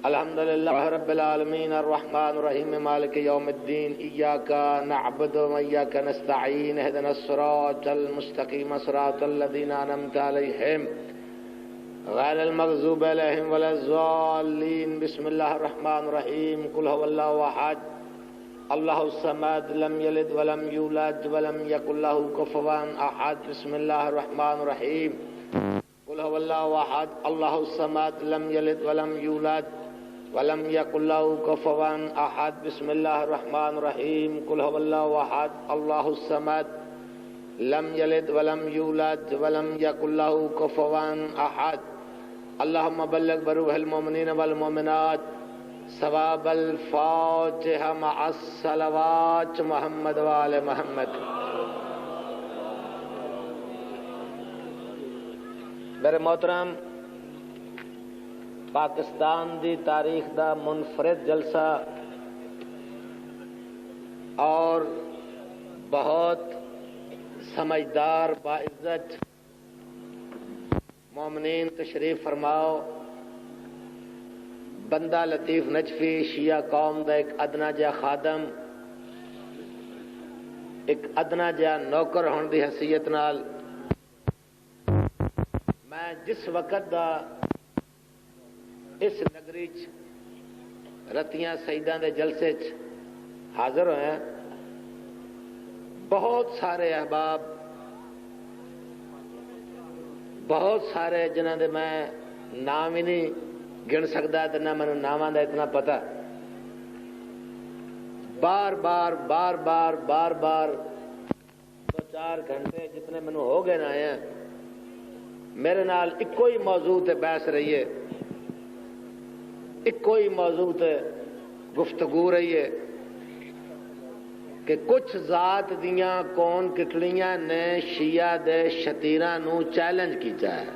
الحمد لله رب العالمين الرحمن الرحيم مالك يوم الدين إياك نعبد وإياك نستعين اهدنا الصراط المستقيم صراط الذين أنعمت عليهم غير المغضوب عليهم ولا الضالين. بسم الله الرحمن الرحيم. قل هو الله أحد الله الصمد لم يلد ولم يولد ولم يكن له كفوا أحد. بسم الله الرحمن الرحيم. قل هو الله أحد الله الصمد لم يلد ولم يولد ولم يكن له كفوا أحد. بسم الله الرحمن الرحيم. قل هو الله أحد الله الصمد لم يلد ولم يولد ولم يكن له كفوا أحد. اللهم بلغ بروح المؤمنين والمؤمنات ثواب الفاتحة مع الصلوات محمد وآل محمد. میرے محترم، پاکستان دی تاریخ دا منفرد جلسہ اور بہت سمجھدار باعزت مومنین تشریف فرماؤ. بندہ لطیف نجفی شیعہ قوم دا ایک ادنا جا خادم، ایک ادنا جا نوکر ہون دی حیثیت نال میں جس وقت دا اس نگری رتیاں سیداں دے جلسے حاضر ہوئے، بہت سارے احباب، بہت سارے جنہاں دے میں نام ہی نہیں گن سکتا تے نہ مینوں ناماں دا اتنا پتہ، بار بار بار بار بار بار 2-4 گھنٹے جتنے مینوں ہو گئے نہ آئے میرے نال ایکو ہی موضوع تے بحث رہی ہے، ایکو ہی موضوع تے گفتگو رہی ہے کہ کچھ ذات دیاں کون کٹڑیاں نے شیعہ دے شتیراں نو چیلنج کیتا ہے.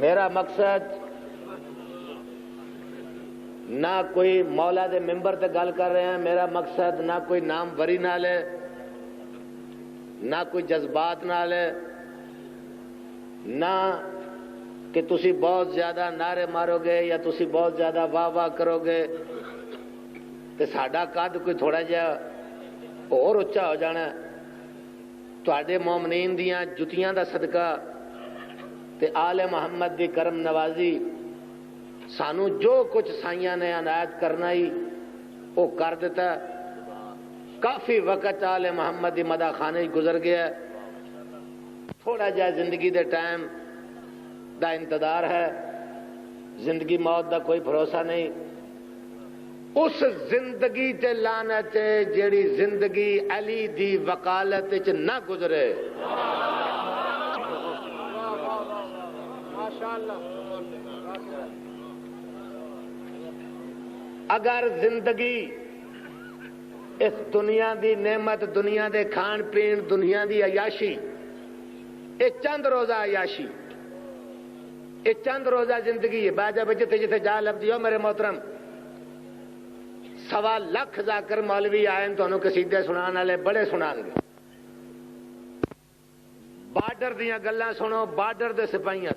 میرا مقصد نہ کوئی مولا دے ممبر تے گل کر رہے ہیں، میرا مقصد نہ کوئی نام وری نال ہے، نہ کوئی جذبات نال ہے، نہ کہ تسی بہت زیادہ نعرے مارو گے یا تسی بہت زیادہ واہ واہ کرو گے تے ساڈا قد کوئی تھوڑا جہا اور اچا ہو جانا. تواڈے مومنین دیاں جتیاں دا صدقہ تے آل محمد دی کرم نوازی سانو جو کچھ سائیاں نے عنایت کرنا ہی وہ کر دیتا. کافی وقت آل محمد دی مدح خانے گزر گیا، تھوڑا جا زندگی دے ٹائم دا انتظار ہے، زندگی موت دا کوئی بھروسہ نہیں. اس زندگی تے لعنت ہے جیڑی زندگی علی دی وکالت وچ نہ گزرے. اگر زندگی اس دنیا دی نعمت، دنیا دے کھان پین، دنیا دی عیاشی، یہ چند روزہ عیاشی، یہ چند روزہ زندگی ہے. باجا جتے جتے جا لب دیو میرے محترم، 1.25 لاکھ ذاکر مولوی آئے تو انہوں قصیدے سنان والے بڑے سنان گے. بارڈر دیاں گلاں سنو، بارڈر دے سپاہیاں.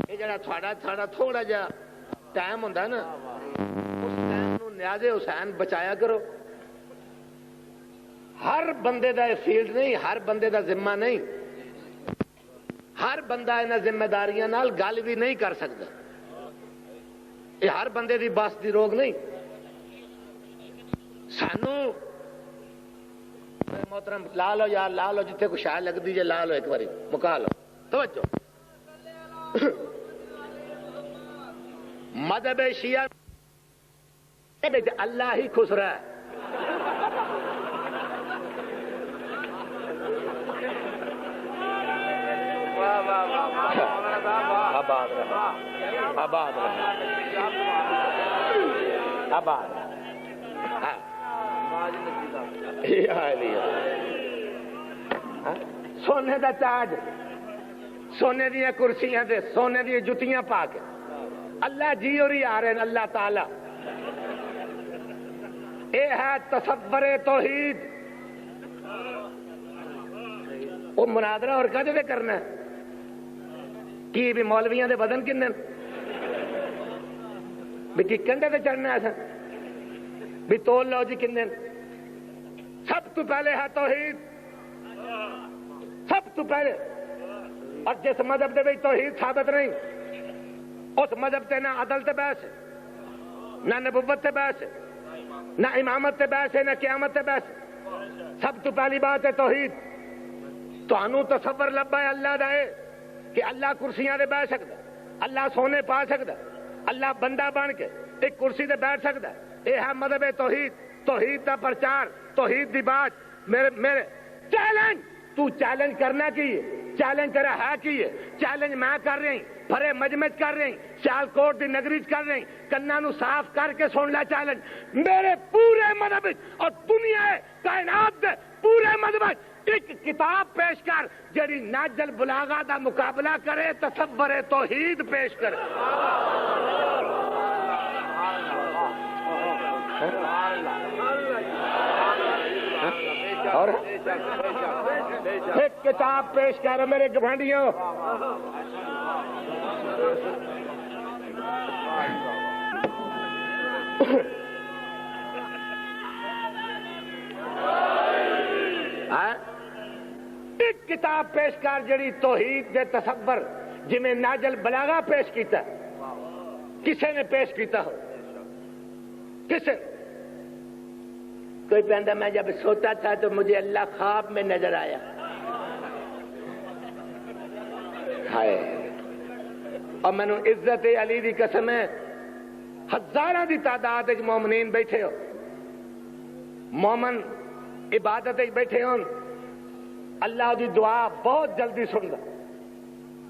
یہ جڑا تھوڑا تھوڑا جا ٹائم ہوندا نا، اس ٹائم نو نیاز حسین بچایا کرو. ہر بندے دا فیلڈ نہیں، ہر بندے دا ذمہ نہیں، ہر بندہ انہاں ذمہ داریاں نال گل بھی نہیں کر سکتا. یہ ہر بندے دی بس دی روگ نہیں. سانو محترم لا لو یار، لا لو جتھے کوئی شاید لگتی جے، لا لو ایک باری مکا لو. توجہ، مذہب شیعہ اللہ ہی خوش رہا ہے. آباد رہا، آباد رہا، آباد. سونے دا تاج، سونے دیا کرسیاں تے سونے دیا جتیاں پا کے اللہ جی اور ہی آ رہے ہیں. اللہ تعالی اے ہے تصور توحید. وہ مناظرہ اور کدے کرنا ہے کی بھی مولویاں دے بدن کنے بھی کی کنڈے تے چڑھنا ہے بھی تول لو جی کنے. سب تو پہلے ہے توحید, سب تو پہلے. اور جس مذہب دے توحید ثابت نہیں اس مذہب تے نہ عدل تے بحث ہے, نہ نبوت تے بحث ہے, نہ امامت تے بحث ہے, نہ قیامت تے بحث ہے. سب تو پہلی بات ہے توحید. تانوں تصور لبا ہے اللہ دا ہے کہ اللہ کرسیاں دے بیٹھ سکتا, اللہ سونے پا سکتا, اللہ بندہ بن کے ایک کرسی تے بیٹھ سکتا. یہ ہے مذہب توحید, توحید دا پرچار, توحید دی بات. میرے چیلنج تو چیلنج کرنا کی ہے, چیلنج کرا ہے کی ہے, چیلنج میں کر رہی بھرے مجمع کر رہی سیالکوٹ دی نگری کر رہی کنا نو صاف کر کے سن لا چیلنج. میرے پورے مذہب اور دنیا کائنات دے پورے مذہب ایک کتاب پیش کر جڑی ناج البلاغہ دا مقابلہ کرے, تصور توحید پیش کرے. اور ایک کتاب پیش کر میرے گھمنڈیوں. ایک کتاب پیش کر جڑی توحید دے تصور جویں ناج البلاغہ پیش کیتا کسے نے پیش کیتا ہو, کسے. کوئی پہندا میں جب سوتا تھا تو مجھے اللہ خواب میں نظر آیا. ہائے, اور میں نے عزت علی دی قسم ہے ہزاراں دی تعداد وچ مومنین بیٹھے ہو, مومن عبادت وچ بیٹھے ہون, اللہ دی دعا بہت جلدی سندا.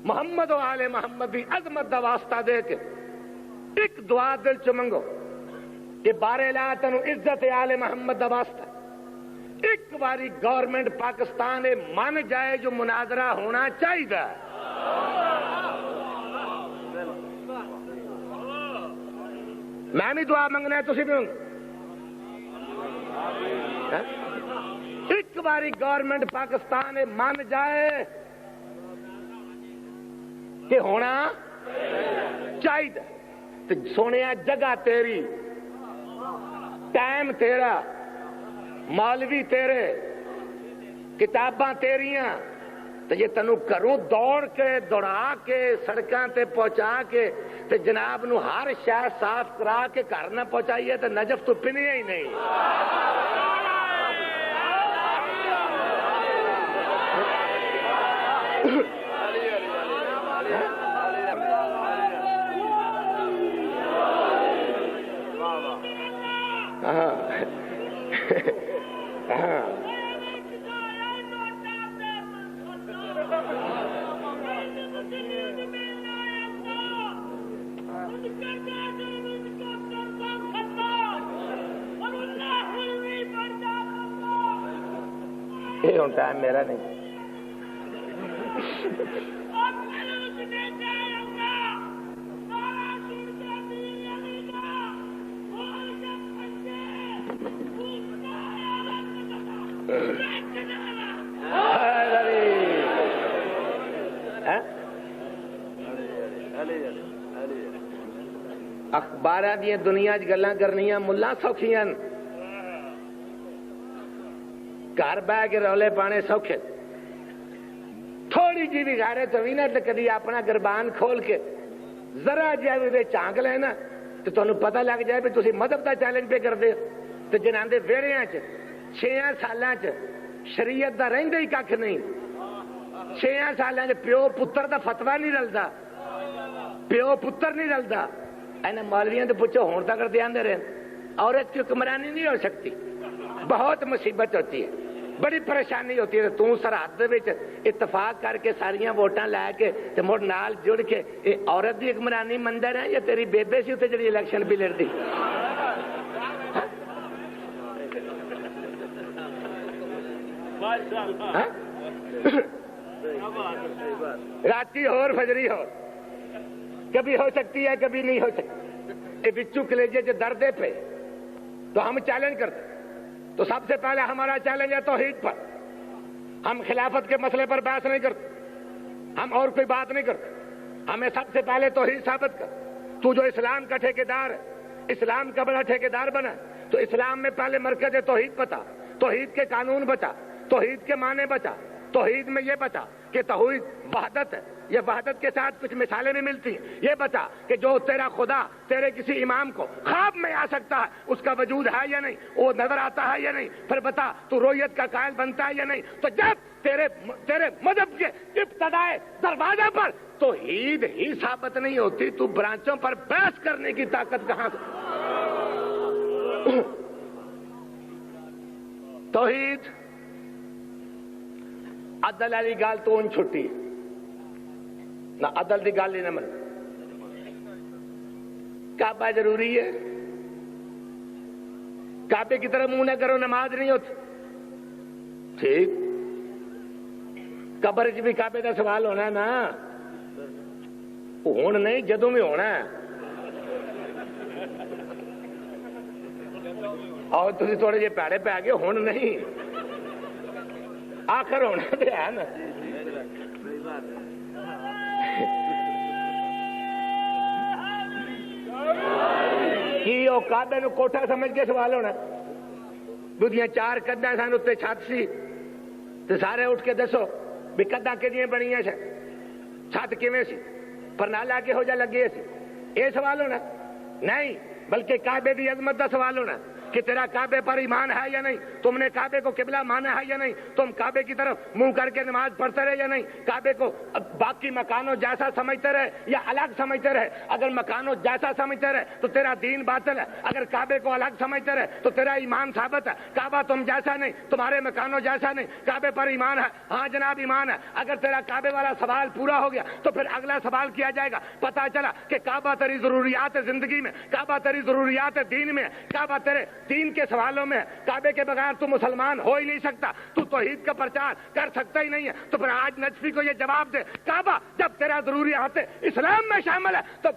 محمد و آل محمد دی عظمت دا واسطہ دے کے ایک دعا دل چ منگو کہ بارے لا تنو عزت آل محمد دا واسطہ ایک باری گورنمنٹ پاکستان من جائے جو مناظرہ ہونا چاہیے. میں بھی دعا منگنا ہے, تسی بھی منگو. ایک باری گورنمنٹ پاکستان من جائے کہ ہونا چاہیے. تو سونے جگہ تیری, ٹائم تیرا, مولوی تیرے, کتاباں تیریاں, تو یہ تنو کروں دوڑ کے دوڑا کے سڑکاں تے پہنچا کے تے جناب نو ہر شہر صاف کرا کے گھر نہ پہنچائیے تو نجف تو پنیا ہی نہیں. یہ ہوں ٹائم میرا نہیں. اخبار دیا دنیا گلاں کرنیاں ملا سوکھیاں, گھر بہ کے رولے پانے سوکھے. تھوڑی جی بھی غیرت ہوئی نا تو کدی اپنا گربان کھول کے ذرا جی چانک لینا تو تمہیں پتہ لگ جائے بھی تسی مذہب کا چیلنج پہ کرتے. تو جنہاں دے ویڑیاں 6 سالاں شریعت دا رہندا ہی کھ نہیں. 6 سالاں پیو پتر دا فتوا نہیں رلدا, پیو پتر نہیں رلدا. اینا مولویاں تو پوچھو ہون تک دے آندے رہے عورت کی حکمرانی نہیں ہو سکتی, بہت مصیبت ہوتی ہے, بڑی پریشانی ہوتی ہے. تو سرحد وچ اتفاق کر کے ساریاں ووٹاں لے کے تے مڑ نال جڑ کے عورت دی حکمرانی مندا رہے یا تیری بیبے سی تے جڑی الیکشن بھی لڑدی. راتی ہور فجری ہور, کبھی ہو سکتی ہے کبھی نہیں ہو سکتی. یہ بچو کلیجے چ دردے پہ تو ہم چیلنج کرتے. تو سب سے پہلے ہمارا چیلنج ہے توحید پر. ہم خلافت کے مسئلے پر بحث نہیں کرتے, ہم اور کوئی بات نہیں کرتے. ہمیں سب سے پہلے توحید ثابت کر. تو جو اسلام کا ٹھیکیدار ہے, اسلام کا بڑا ٹھیکیدار بنا, تو اسلام میں پہلے مرکز توحید بتا, توحید کے قانون بتا, توحید کے معنی بتا. توحید میں یہ بتا کہ توحید وحدت ہے, یہ وحدت کے ساتھ کچھ مثالیں بھی ملتی ہیں. یہ بتا کہ جو تیرا خدا تیرے کسی امام کو خواب میں آ سکتا ہے, اس کا وجود ہے یا نہیں, وہ نظر آتا ہے یا نہیں. پھر بتا تو رویت کا قائل بنتا ہے یا نہیں. تو جب تیرے مذہب کے ابتدائے دروازے پر توحید ہی ثابت نہیں ہوتی, تو برانچوں پر بحث کرنے کی طاقت کہاں سے؟ توحید عدل والی گل تو ان چھٹی نہ, عدل دی گل ہی نہ من. کعبہ ضروری ہے, کعبے کی طرف منہ نہ کرو, نماز نہیں ہوتی. ٹھیک, قبر چ بھی کعبے کا سوال ہونا ہے نا, ہوں نہیں جدوں بھی ہونا ہے. اور تھی تھوڑے جے پیڑے پی گئے, ہوں نہیں, آخر ہونا تو ہے نا. کی وہ کعبے نو کوٹھا سمجھ کے سوال ہونا؟ دودیاں 4 قداں سن, اتنے چھت سی, تو سارے اٹھ کے دسو بھی قداں کدیاں بنیاں سن, چھت کیویں سی, پرنالا کہو جا لگے سی. یہ سوال ہونا نہیں, بلکہ کعبے دی عظمت دا سوال ہونا کہ تیرا کعبے پر ایمان ہے یا نہیں, تم نے کعبے کو قبلہ مانا ہے یا نہیں, تم کعبے کی طرف منہ کر کے نماز پڑھتے رہے یا نہیں, کعبے کو باقی مکانوں جیسا سمجھتے رہے یا الگ سمجھتے رہے. اگر مکانوں جیسا سمجھتے رہے تو تیرا دین باطل ہے, اگر کعبے کو الگ سمجھتے رہے تو تیرا ایمان ثابت ہے. کعبہ تم جیسا نہیں, تمہارے مکانوں جیسا نہیں, کعبے پر ایمان ہے. ہاں جناب ایمان ہے. اگر تیرا کعبے والا سوال پورا ہو گیا تو پھر اگلا سوال کیا جائے گا. پتا چلا کہ کعبہ تیری ضروریات زندگی میں, کعبہ تیری ضروریات دین میں, کعبہ تیرے دین کے سوالوں میں. کعبے کے بغیر تو مسلمان ہو ہی نہیں سکتا, تو توحید کا پرچار کر سکتا ہی نہیں ہے. تو پھر آج نجفی کو یہ جواب دے, کعبہ جب تیرا ضروریات اسلام میں شامل ہے تو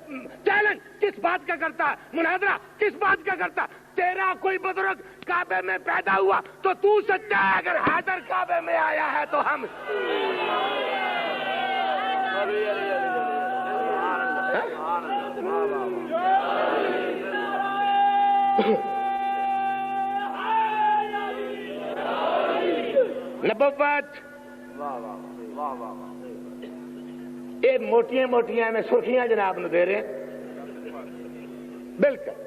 چیلنج کس بات کا کرتا ہے, مناظرہ کس بات کا کرتا ہے؟ تیرا کوئی بزرگ کعبے میں پیدا ہوا تو تو سچا ہے, اگر حیدر کعبے میں آیا ہے تو ہم. نبوت یہ موٹیاں موٹیاں میں سرخیاں جناب نو دے رہے ہیں. بالکل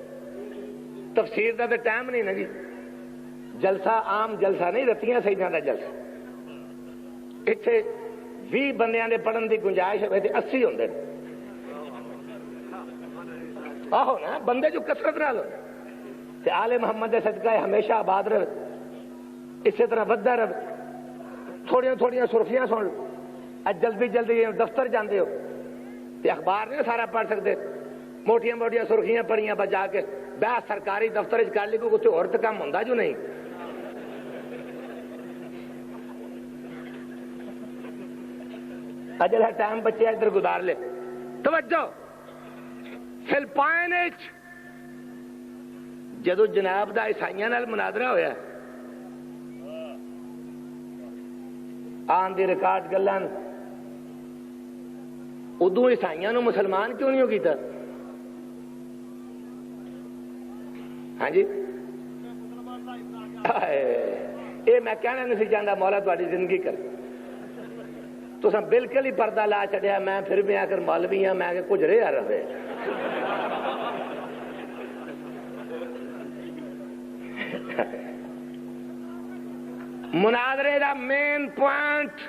تفسیر دا تو ٹائم نہیں نا جی, جلسہ عام جلسہ نہیں, رتیاں سیداں دا جلسہ. اتنے 20 بندیاں دے پڑھن دی گنجائش ہوئے تے 80 ہوندے نے. آہو نا, بندے جو کثرت نال ہوندے تے آل محمد دے صدقہ ہمیشہ آباد رہے, اسی طرح ودہ رہے. تھوڑیاں تھوڑیاں سرخیاں سن لو, اج جلدی جلدی دفتر جاندے ہو تے اخبار نہیں سارا پڑھ سکتے, موٹیاں موٹیاں سرخیاں پڑھیاں بجا کے بحث سرکاری دفتر چ کر لی, کوئی کچھ اور تو کام ہوندا جو نہیں. اجل ہے ٹائم بچے ادھر گزار لے. توجہ, فلپائن جدو جناب دا عیسائیاں نال مناظرہ ہویا, آن دی ریکارڈ گلان, ادو عیسائیاں نو مسلمان کیوں نہیں ہو کیتا؟ ہاں جی, یہ میں کہنا نہیں چاہتا, مولا تاری زندگی کر. تو بالکل ہی پردہ لا چڑیا, میں پھر بھی آ کر مولوی ہاں, میں کچھ رہا رہے. مناظرے دا مین پوائنٹ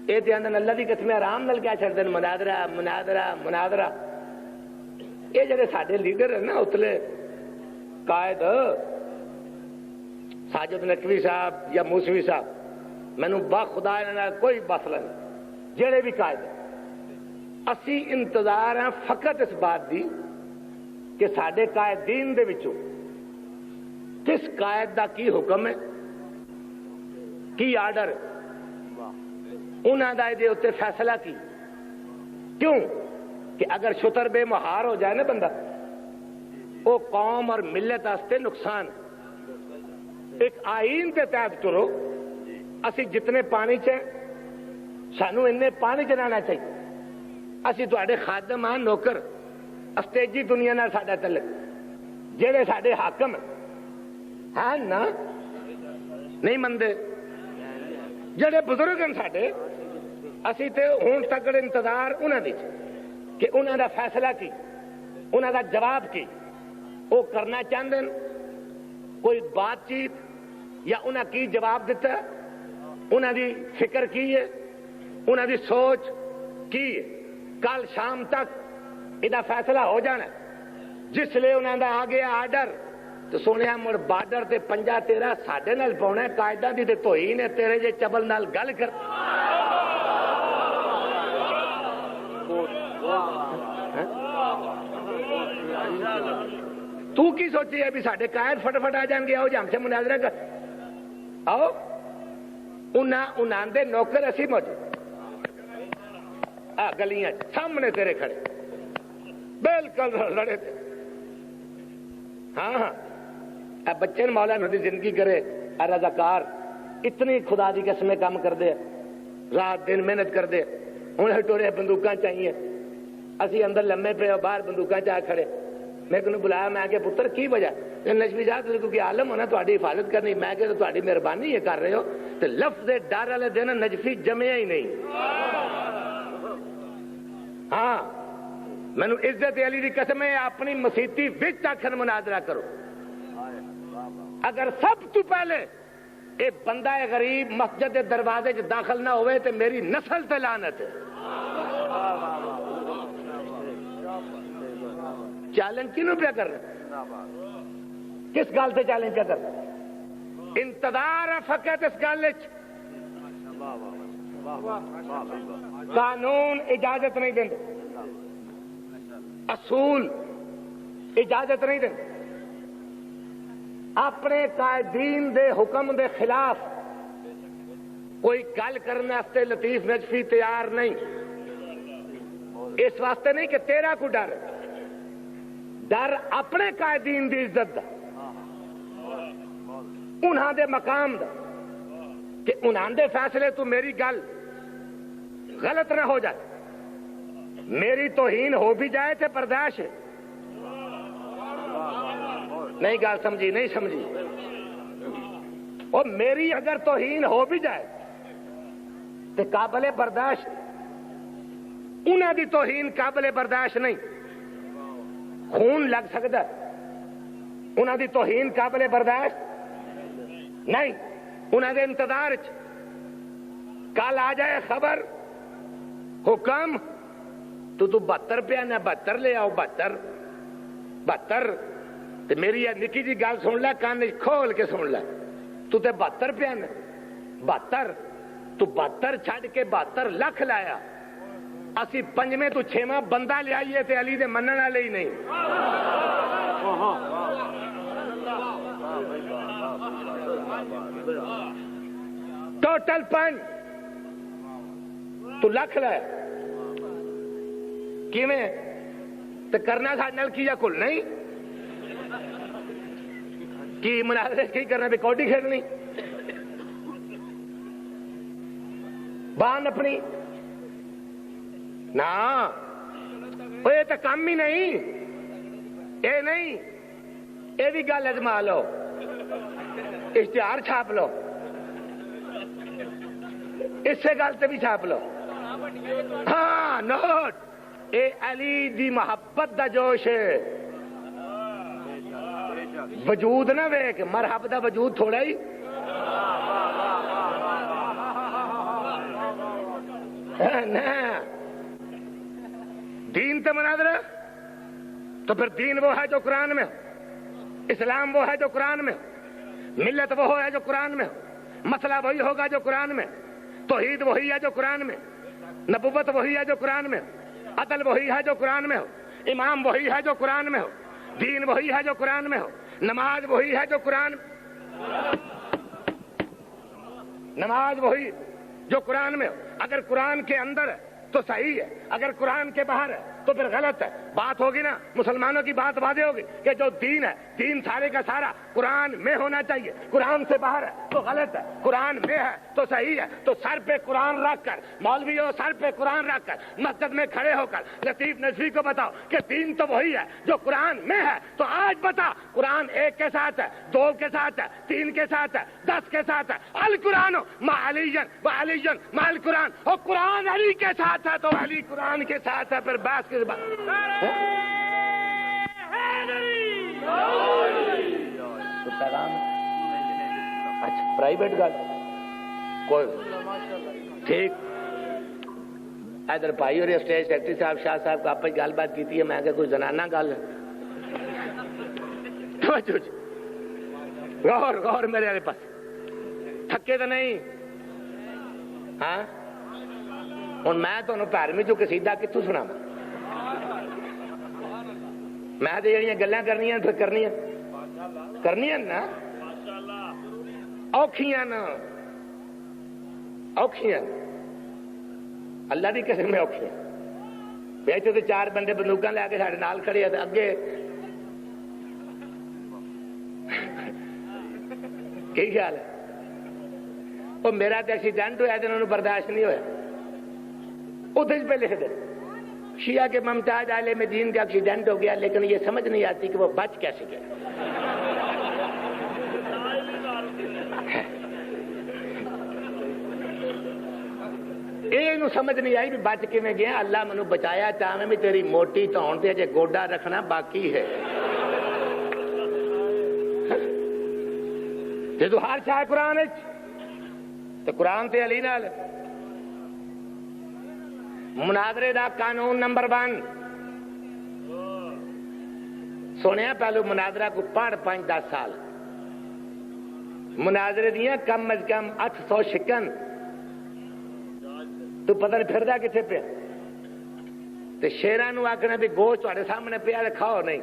یہ تو آدھے اللہ کی قسم آرام نال کیا چڑھتے ہیں, مناظرہ مناظرہ مناظرہ. یہ جڑے سارے لیڈر ہیں نا اتلے قائد, ساجد نقوی صاحب یا موسوی صاحب, مینو باخدا کوئی مسئلہ نہیں, جڑے بھی قائد اسی انتظار ہیں فقط اس بات دی کہ سارے قائدین دے وچوں کس قائد دا کی حکم ہے, کی آرڈر, انہاں دا دے اتنے فیصلہ کی. کیوں کہ اگر شتر بے مہار ہو جائے نا بندہ, وہ قوم اور ملت واسطے نقصان. ایک آئین کے تحت ترو. اسی جتنے پانی چ سانو انے پانی چ رہنا چاہیے. اسی تواڈے خادم ہاں, نوکر. استیجی دنیا نال ساڈا تعلق. جہے ساڈے حاکم ہیں نا نہیں منتے, جہے بزرگ ہیں ساڈے, اسی تے ہون تک انتظار انہاں دی کہ انہاں دا فیصلہ کی, انہاں دا جواب کی. وہ کرنا چاہتے ہیں کوئی بات چیت یا انہاں کی جواب دیتا ہے, انہاں دی فکر کی ہے, انہاں دی سوچ کی ہے. کل شام تک یہ فیصلہ ہو جانا. جس لئے انہاں دا آ گیا آرڈر تو سونے مڑ بارڈر تے پنجا تیرا ساڈے نال پاؤنا, قائدہ دی تے توہین ہے, تیرے جے چبل نال گل کر. تو کی سوچی ہے بھی ساڈے قائد فٹافٹ آ جان گے, آؤ جام سے مناظرہ کر. آؤ انہاں دے نوکر اسی موجود گلیاں سامنے تیرے کھڑے بالکل لڑے تھے. ہاں ہاں بچے نے مولا نو زندگی کرے, رضاکار اتنی خدا دی قسمیں کام کر دے, رات دن محنت کر دے. ہوں ہٹورے بندوقاں چاہیے, اسی اندر لمے پہ باہر بندوقاں چاہ کھڑے. میں کنوں بلایا, میں کہ پتر کی وجہ؟ نجمی جات کیونکہ عالم ہونا تہاڈی حفاظت کرنی. میں کہ تہاڈی مہربانی یہ کر رہے ہو. تو لفظ ڈر والے دن نجفی جمیا ہی نہیں. ہاں مینوں عزت علی دی قسم ہے, اپنی مسیتی وچ آکھن مناظرہ کرو. اگر سب تو پہلے اے بندہ غریب مسجد دے دروازے چ داخل نہ ہوئے تو میری نسل تے لعنت ہے. چیلنج کینوں پیا کر رہے, کس گل سے چیلنج پیا کر رہے؟ انتظار فقط اس گل وچ قانون اجازت نہیں دیں, اصول اجازت نہیں دیں. اپنے قائدین دے حکم دے خلاف کوئی گل کرنے واسطے لطیف نجفی تیار نہیں. اس واسطے نہیں کہ تیرا کو ڈر, ڈر اپنے قائدین دی عزت دا, انہاں دے مقام دا, کہ انہاں دے فیصلے تو میری گل غلط نہ ہو جائے, میری توہین ہو بھی جائے تو برداشت ہے. نہیں گل سمجھی, نہیں سمجھی. اور میری اگر توہین ہو بھی جائے تو قابل برداشت, انہاں دی توہین قابل برداشت نہیں. خون لگ سکتا, انہاں دی توہین قابل برداشت نہیں. انہاں دے انتظار کل آ جائے خبر حکم تو 72 پہ نہ 72 لے آؤ, 72 تو میری نکی جی گل سن لے, کان کھول کے سن لے. تو تے 72 پہ نا 72, تو 72 چھڈ کے 72 لاکھ لایا. اسی پنجویں تو چھواں بندہ لے آئیے تے علی دے منن والے ہی نہیں. ٹوٹل 5 تو لاکھ لایا. کیویں تے کرنا ساڈے نال کی یا کل نہیں کی مناظرے کی کرنا, بھی کوڈی کھیلنی, بان اپنی نا. یہ تو کام ہی نہیں, یہ نہیں, یہ بھی گل ازما لو, اشتہار چھاپ لو, اسے گل سے بھی چھاپ لو. ہاں نوٹ, اے علی دی محبت دا جوش ہے. وجود نہ ویک, مرحب دا وجود تھوڑا ہی. دین تے مناظرہ تو پھر دین وہ ہے جو قرآن میں, اسلام وہ ہے جو قرآن میں, ملت وہ ہے جو قرآن میں, مسئلہ وہی ہوگا جو قرآن میں, توحید وہی ہے جو قرآن میں, نبوت وہی ہے جو قرآن میں, عدل وہی ہے جو قرآن میں ہو, امام وہی ہے جو قرآن میں ہو, دین وہی ہے جو قرآن میں ہو, نماز وہی ہے جو قرآن, نماز وہی جو قرآن میں ہو. اگر قرآن کے اندر ہے تو صحیح ہے, اگر قرآن کے باہر ہے تو پھر غلط ہے. بات ہوگی نا مسلمانوں کی بات واضح ہوگی کہ جو دین ہے دین سارے کا سارا قرآن میں ہونا چاہیے, قرآن سے باہر ہے تو غلط ہے, قرآن میں ہے تو صحیح ہے. تو سر پہ قرآن رکھ کر مولویوں سر پہ قرآن رکھ کر مسجد میں کھڑے ہو کر لطیف نجوی کو بتاؤ کہ دین تو وہی ہے جو قرآن میں ہے. تو آج بتا قرآن 1 کے ساتھ ہے, 2 کے ساتھ ہے, 3 کے ساتھ ہے, 10 کے ساتھ ہے. القرآن مع علی و علی مع القرآن, اور قرآن علی کے ساتھ ہے تو علی قرآن کے ساتھ ہے. پھر بحث کے بعد اچھا پرائیویٹ گل کوئی ٹھیک. ادھر بھائی اور اسٹیج سیکرٹری صاحب شاہ صاحب کو آپس گل بات کی ہے, میں کہ کوئی زنانہ گل ہے. غور غور میرے والے پاس تھکے تو نہیں. ہاں ہوں میں تمہیں پیرویں چ قصیدہ کتوں سنا, میں تو جہاں گلیں کرنی پھر کرنی نا اوکھیاں نا اوکھیاں اللہ کی قسم میں اوکھیاں. تو 4 بندے بندوقاں لے کے سارے نال کھڑے ہیں اگے کی خیال ہے. وہ میرا تو ایکسیڈنٹ ہوا تو انہوں نے برداشت نہیں ہوا, ادھر پہ لکھ دے شیعہ کے ممتاز عالم دین کا ایکسیڈنٹ ہو گیا لیکن یہ سمجھ نہیں آتی کہ وہ بچ کیسے گیا. یہ سمجھ نہیں آئی بھی بچ کے میں گیا. اللہ مینوں بچایا چاہے بھی تیری موٹی دھون تے اجے گوڈا رکھنا باقی ہے. جدو ہر شاہ قرآن تو قرآن تے علی نال. مناظرے دا قانون نمبر 1 سنیا پہلو مناظرہ کو پڑھ 5-10 سال مناظرے دیا کم از کم 800 شکن تو پتہ نہیں پھردا کتنے پہ تے شیراں نو آکھنا بھی گوشت تہاڈے سامنے پیا تے کھاؤ نہیں.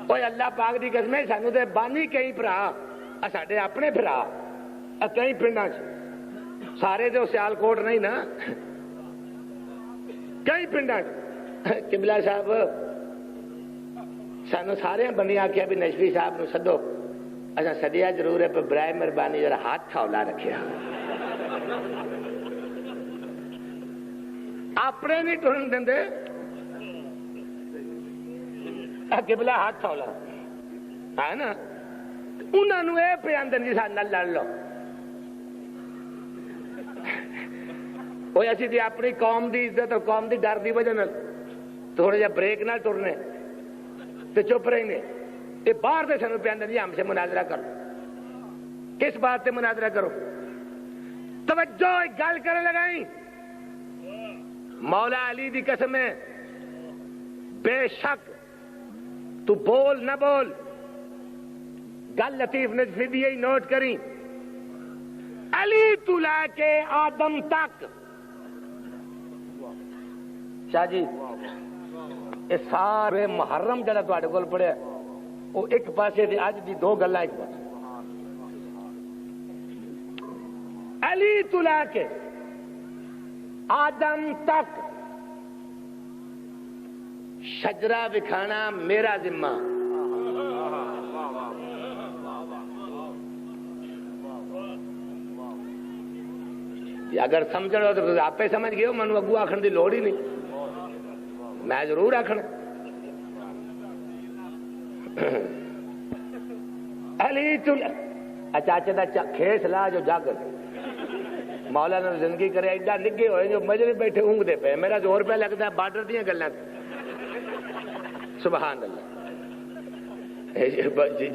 اوے اللہ پاک دی قسم ہے سانو تے بانی کئی بھرا ساڈے اپنے بھرا کئی پنڈاں سارے تو سیال کوٹ نہیں نا کئی پنڈاں قبلہ صاحب سانو سارے بندے آخیا بھی نجفی صاحب نو سدو اچھا سدیا ضرور ہے پر برائے مہربانی ذرا ہاتھ تھولا رکھیا اپنے نہیں ٹرن دیں قبلہ ہاتھ تھولا ہے نا انہوں نے یہ پہ آدھے جی ساتھ لڑ لو. وہ اسی تھی اپنی قوم دی عزت اور قوم دی ڈر دی وجہ تھوڑا جا بریک نہ ٹرنے تو چپ رہیں گے. یہ باہر دے سنوں پہ آدھے جی ہم سے مناظرہ کرو. کس بات سے مناظرہ کرو؟ توجہ ایک گل کرنے لگائیں مولا علی دی قسم ہے بے شک تو بول نہ بول گل لطیف نجفی دی یہی نوٹ کریں علی تو لا کے آدم تک. شاہ جی یہ سارے محرم جڑا تواڈے کول پڑھیا وہ ایک پاسے تے اج دی 2 گلاں ایک پاسے. علی تو لا کے آدم تک شجرہ بکھانا میرا ذمہ. اگر سمجھو تو آپ سمجھ گئے ہو منو اگو آخر دی لوڑ ہی نہیں میں ضرور آخنا. علی چاچے دا کھیس لا جو جاگر مولا نے زندگی کرے ایڈا نگے ہوئے جو مجرے بیٹھے اونگتے پہ میرا زور پہ لگتا ہے بارڈر دیا گلاں سبحان اللہ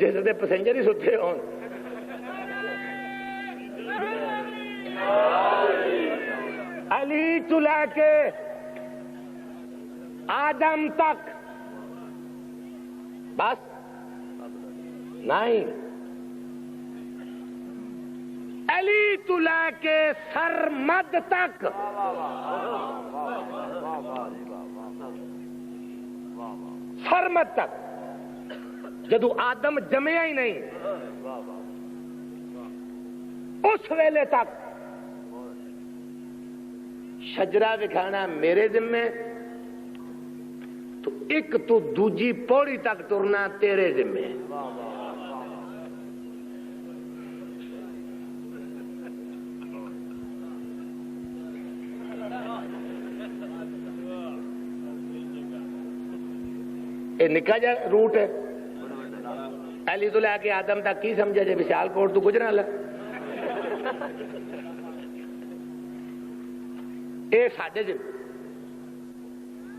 جس دے پسنجر ہی ستے ہون. علی تو لے کے آدم تک بس نہیں علی تو لے کے سرمد تک سرمد تک جدو آدم جمیا ہی نہیں اس ویلے تک شجرا وکھانا میرے ذمے، تو ایک تو دوجی پوڑی تک ٹرنا تیرے ذمے۔ یہ نکا جا روٹ ہے، پہلی تو لے کے آدم تک کی سمجھے جی وشال کوٹ تو گجرا لا، یہ ساڈے ذمہ۔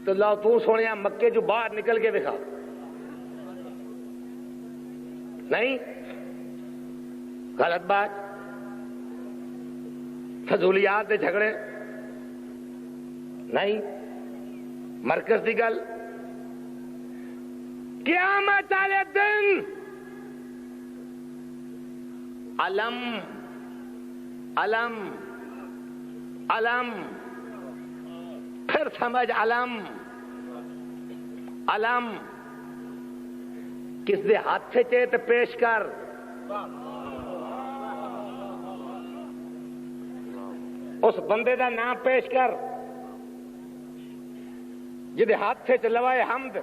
تو لو تو سونے مکے جو باہر نکل کے دکھا، نہیں غلط بات، فضولیات دے جھگڑے نہیں، مرکز دی گل۔ قیامت والے دن علم علم علم، پھر سمجھ علم علم کس دے ہاتھ سے چیت پیش کر، اس بندے دا نام پیش کر جدے ہاتھ سے لوائے حمد،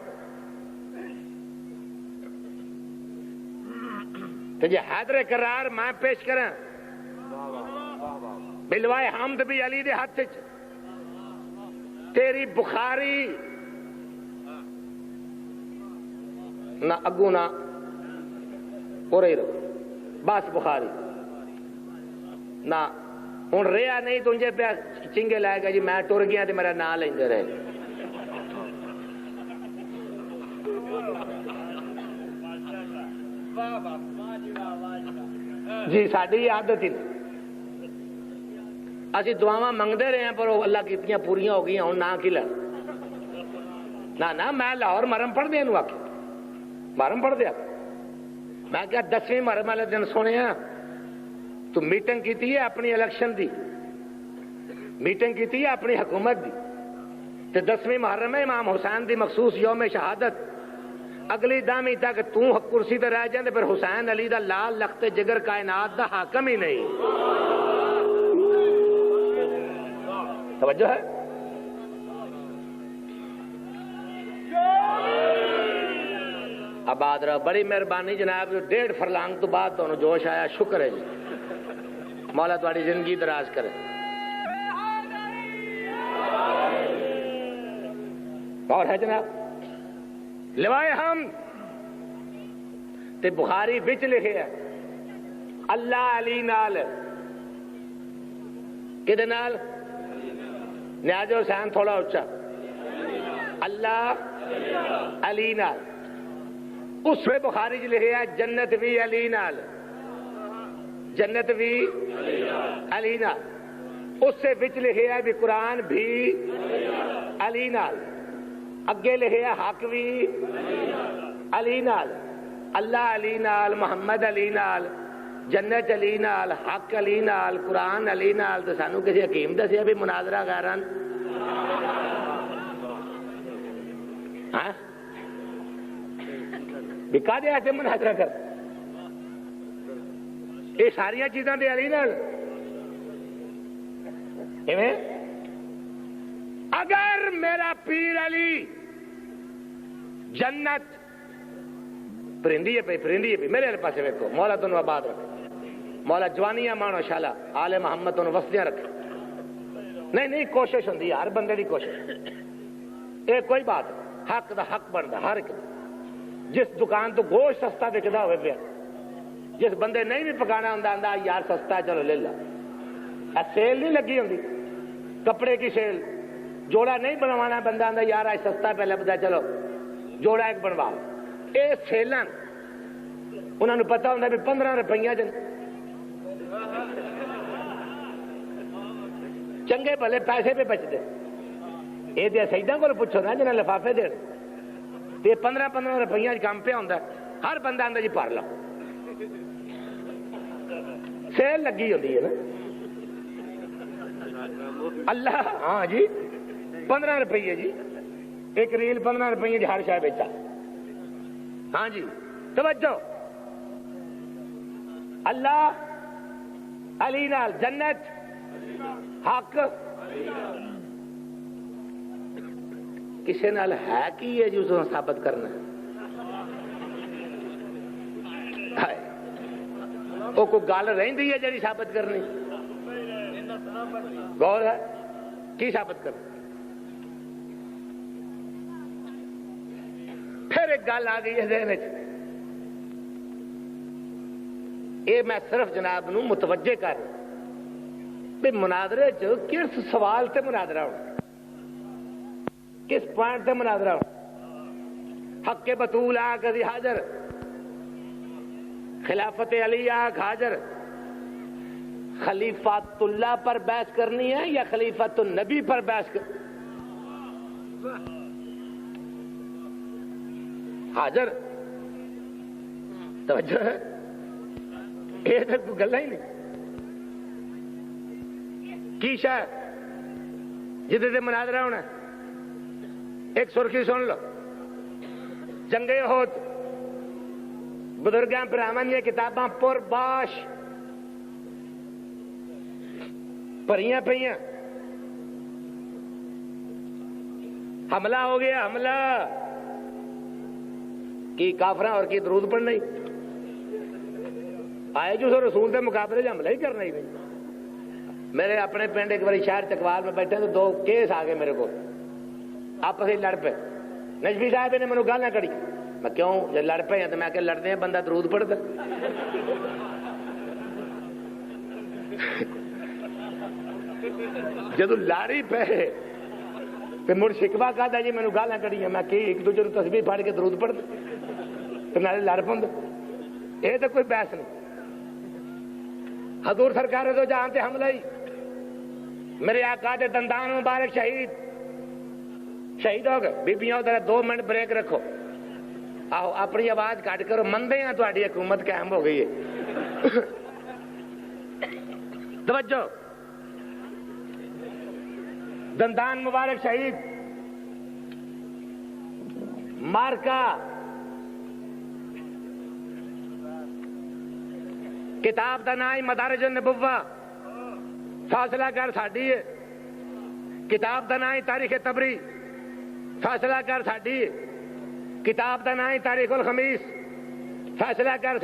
تو یہ حیدر قرار میں پیش کریں، بلوائے حمد بھی علی دے ہاتھ سے، تیری بخاری نہ اگو نہ اور ہی رہو، بس بخاری نہ ہوں رہا نہیں، تجھے پہ چنگے لائے گا جی میں ٹر گیا تو میرا نام لیندے رہے۔ جی ساری عادت ہی اسی دعاواں منگتے رہے ہیں پر وہ اللہ کیتیاں پوریاں ہو گئی، ہوں نہ کی لڑ نہ میں لاہور مرم پڑھ دیا آ کے مرم پڑھ دیا، میں کیا 10ویں مرم والے دن سونے تو میٹنگ کی ہے اپنی الیکشن دی، میٹنگ کی ہے اپنی حکومت دی، تو 10ویں محرم ہے امام حسین دی مخصوص یوم شہادت، اگلی دامی تک تو کرسی تے رہ جائیں پھر حسین علی دا لال لخت جگر کائنات دا حاکم ہی نہیں۔ توجہ ہے؟ آباد رہو، بڑی مہربانی جناب، 1.5 فرلانگ تو بعد تو جوش آیا، شکر ہے جی، مولا تمہاری زندگی دراز کرے۔ اور ہے جناب لوائے ہم تے بخاری بچ لکھے ہے اللہ علی نال، کدے نال؟ نیاز حسین تھوڑا اچھا، اللہ علی نال، اس میں بخاری جی لکھے ہے جنت بھی علی نال، جنت بھی علی نال، اس سے بچ لکھے ہے بھی قرآن بھی علی نال، اگے لکھے حق بھی علی نال، اللہ علی نال، محمد علی نال، جنت علی نال، حق علی نال، قرآن علی نال، تو سانو کسی حکیم دسیا بھی مناظرہ غیران بھی کدے ایسے مناظرہ کر، یہ ساری چیزاں دے علی نال، اگر میرا پیر علی جنت پرندی ہے پہ میرے پاس ویکو، مولا تنو آباد رکھے، مولا جوانیاں مانو شالا آل محمد تنو وسدیاں رکھے، نہیں کوشش ہوندی ہے ہر بندے دی کوشش، یہ کوئی بات حق دا حق بنتا ہر ایک، جس دکان تو گوشت سستا بکدا ہوئے پیا، جس بندے نہیں بھی پکانا ہوں یار سستا ہے چلو لے لا، سیل نہیں لگی ہوندی کپڑے کی سیل، جوڑا نہیں بنوانا بندہ آندا یار آج سستا پہ لبدا چلو جوڑا ایک بنوا، یہ سیلاں انہوں نے پتا ہوتا بھی 15 روپیہ چنگے بھلے پیسے پہ بچتے، یہ تو سیداں کو پوچھو نا جنہیں لفافے دے، یہ 15 روپیہ کام پہ ہوتا ہے، ہر بندہ آندا جی بھر لو، سیل لگی ہوتی ہے نا، اللہ ہاں جی 15 روپیے جی، ایک ریل 15 روپیے جی ہر شاہ بیچا، ہاں جی توجہ، اللہ علی نال، جنت حق کسی نال ہے کی ہے جو اس ثابت کرنا وہ کوئی گل رہی ہے جی ثابت کرنی غور ہے کی ثابت کرنا پھر ایک گل آ گئی ہے ذہن یہ میں صرف جناب نو متوجہ کر بھی مناظرے کس سوال تے مناظرہ ہونا کس پوائنٹ تے مناظرہ ہونا حق بطول آگ حاضر خلافت علی آگ حاضر خلیفۃ اللہ پر بحث کرنی ہے یا خلیفۃ النبی پر بحث حاضر توجہ ہے یہ تو کوئی گلا ہی نہیں کی شاید جدے مناظرہ ہونا ایک سرخی سن لو جنگ احد بزرگاں براہمن یہ کتاباں پر باش پریاں پئیاں حملہ ہو گیا حملہ کی کافراں اور کی درود پڑھنا ہی آئے جو سو رسول دے مقابلے حملہ ہی کرنا ہی نہیں میرے اپنے پنڈ ایک باری شہر چکوال میں بیٹھے تو 2 کیس آ گئے میرے کو آپس ہی لڑ پے نجفی صاحب نے مینوں گالاں کڑی میں کیوں جب لڑ پے ہیں تو میں کہ لڑتے ہیں بندہ درود پڑھتا جدو لڑی پے تو مڑ شکوا کہتا جی مینوں گالاں کڑی میں کہ ایک دوسرے کو تسبیح پڑھ کے درود پڑھتا تو نالے لڑ پوندا یہ تو کوئی بحث نہیں حضور سرکار تو جہاں تے حملہ ہی میرے آقا دے دندان مبارک شہید ہو گئے بیبیاں ادھر 2 منٹ بریک رکھو آہو اپنی آواز کٹ کرو مندے ہیں تہاڈی حکومت قائم ہو گئی ہے توجہ دندان مبارک شہید مارکا کتاب دا نام مدارج النبوہ فاصلہ کر ساڈی ہے کتاب دا نام تاریخ تبری فاصلہ کر ساڈی ہے کتاب دا نام تاریخ الخمیس فاصلہ کر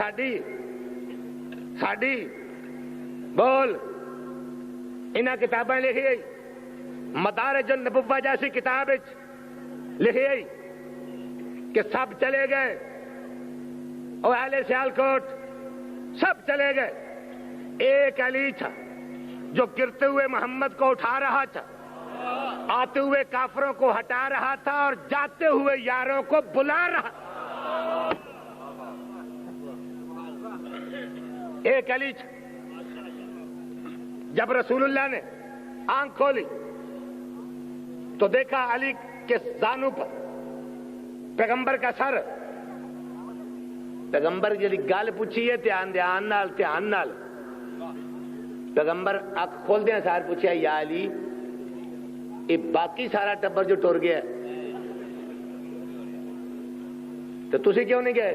ساڈی بول انہاں کتابیں لکھی گئی مدارج النبوہ جیسی کتاب لکھی گئی کہ سب چلے گئے اور اہل سیالکوٹ سب چلے گئے ایک علی تھا جو گرتے ہوئے محمد کو اٹھا رہا تھا آتے ہوئے کافروں کو ہٹا رہا تھا اور جاتے ہوئے یاروں کو بلا رہا ایک علی تھا جب رسول اللہ نے آنکھ کھولی تو دیکھا علی کے زانو پر پیغمبر کا سر پیغمبر جی گل پوچھی ہے دھیان نال پیغمبر اک کھول دیا سار پوچھا یا علی یہ باقی سارا ٹبر جو ٹر گیا تو تسی کیوں نہیں گئے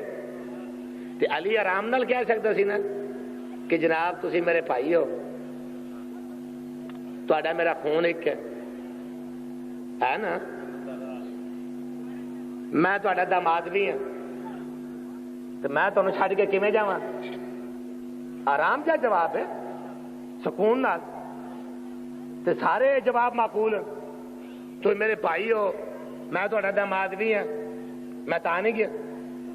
تے علی آرام نال کہہ سکتا سی نا کہ جناب تسی میرے بھائی ہو تہاڈا میرا خون ایک ہے نا میں تہاڈا داماد بھی ہوں تو میں تمہیں چھڈ کے کیویں جاواں آرام جا جواب ہے سکون نال تے سارے جواب معقول تو میرے بھائی ہو میں تہاڈا داماد بھی ہوں میں تا نہیں گیا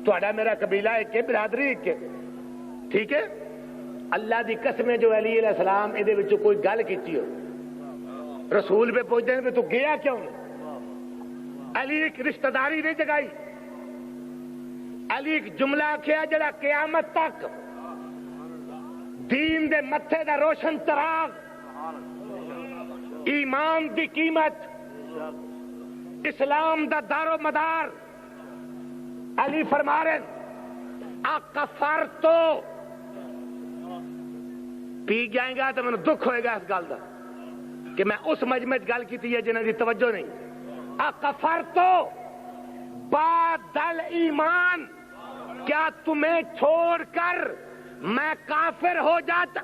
تہاڈا میرا قبیلہ ایک ہے برادری ایک ہے ٹھیک ہے اللہ دی قسم جو علی علیہ السلام ادھے وچ کوئی گل کیتی ہو رسول پہ پوچھتے ہیں تو گیا کیوں علی ایک رشتہ داری نہیں جگائی علی ایک جملہ آکھیا جڑا قیامت تک دین دے متھے دا روشن چراغ ایمان دی قیمت اسلام دا دار و مدار علی فرما رہے اکفر تو پی جائیں گا تو مجھے دکھ ہوئے گا اس گل دا کہ میں اس مجمع گل کی ہے جنہوں کی توجہ نہیں اکفر تو بعد ایمان کیا تمہیں چھوڑ کر میں کافر ہو جاتا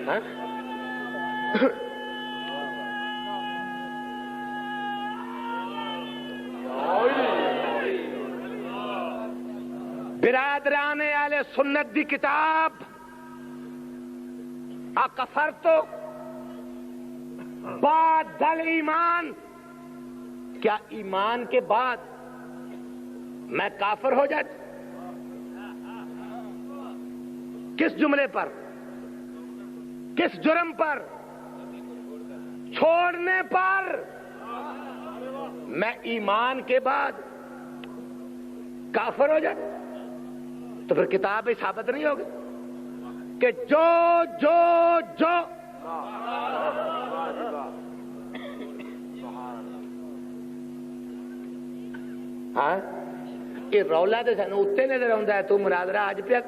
ہاں؟ برادران اہل سنت دی کتاب اکفرت بعد الایمان، کیا ایمان کے بعد میں کافر ہو جاتا؟ کس جملے پر، کس جرم پر؟ چھوڑنے پر۔ میں ایمان کے بعد کافر ہو جاتا تو پھر کتاب ثابت نہیں ہوگی کہ جو ہاں یہ رولا تو سانو اتنے نظر آتا ہے، تو مناظرہ اج پیا